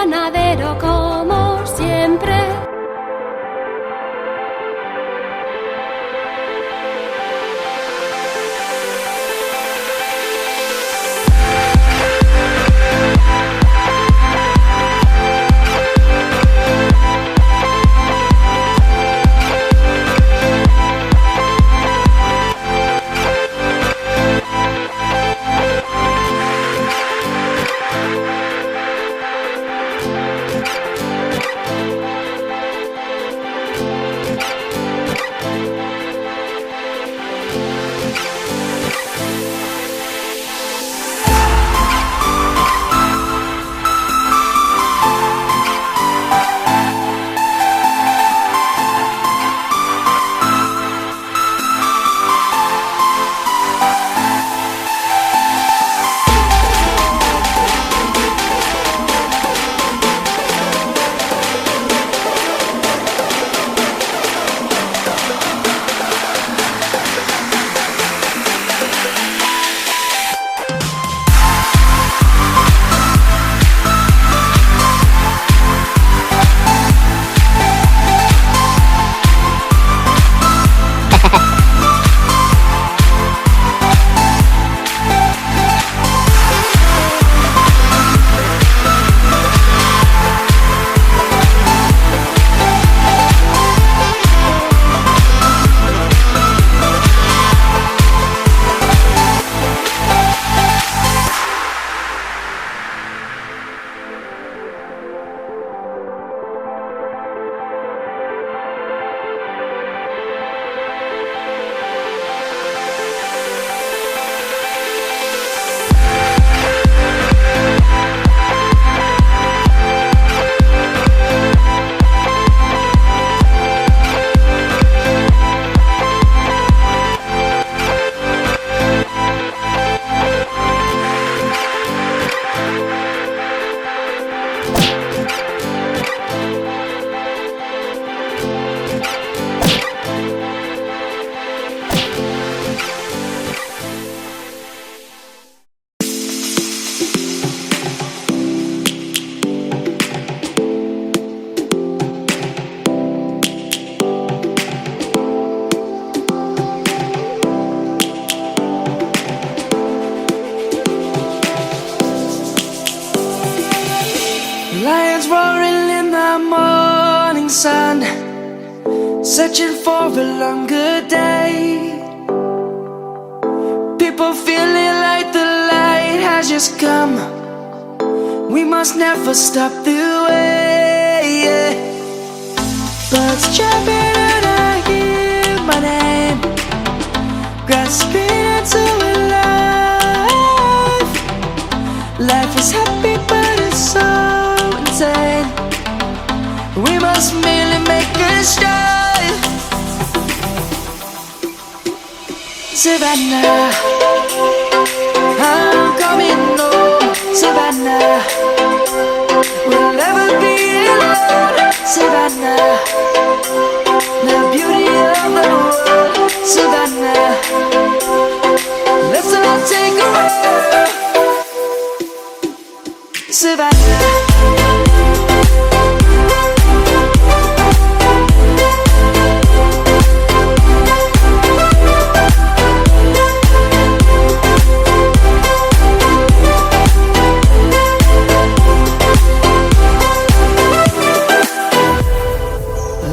panadero como siempre. Lions roaring in the morning sun, searching for a longer day. People feeling like the light has just come. We must never stop the way. Birds jumping and I hear my name, grasping into a life. Life is happy but it's so insane. We must merely make a start. Savannah, I'm coming home. Savannah, we'll never be alone. Savannah, the beauty of the world. Savannah, let's all take a walk. Savannah.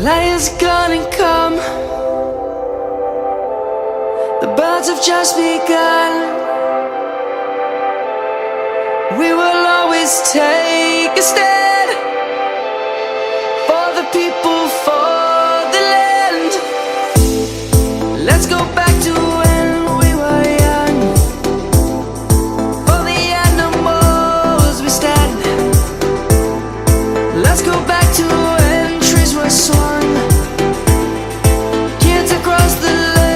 Lion's gonna come. The birds have just begun. We will always take a stand for the people, for the land. Let's go back to when we were young. For the animals we stand. Let's go back to when trees were swung. Kids across the land.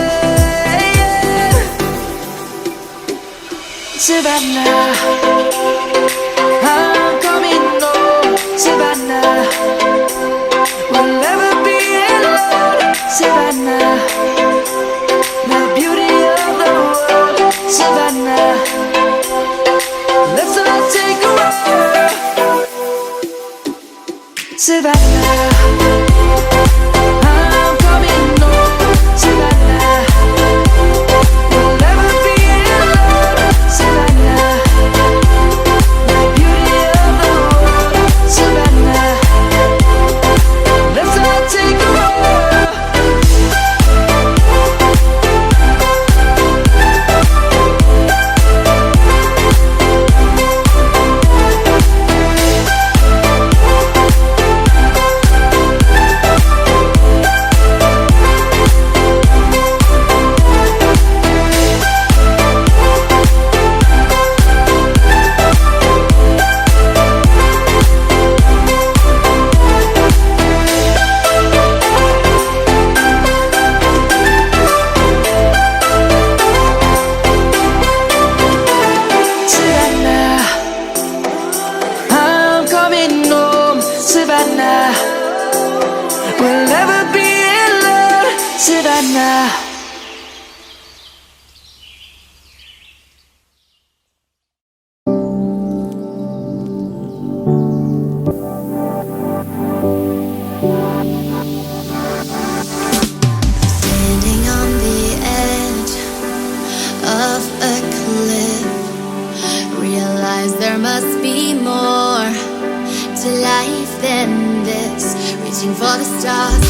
Savannah, I'm coming home. Savannah, we'll never be alone. Savannah, the beauty of the world. Savannah, let's all take a walk. Savannah. I'm coming home, Savannah. We'll never be alone, Savannah. The beauty of the world, Savannah. Let's all take a walk. Savannah, we'll never be alone, Savannah. Standing on the edge of a cliff, realize there must be more to life than this. Reaching for the stars,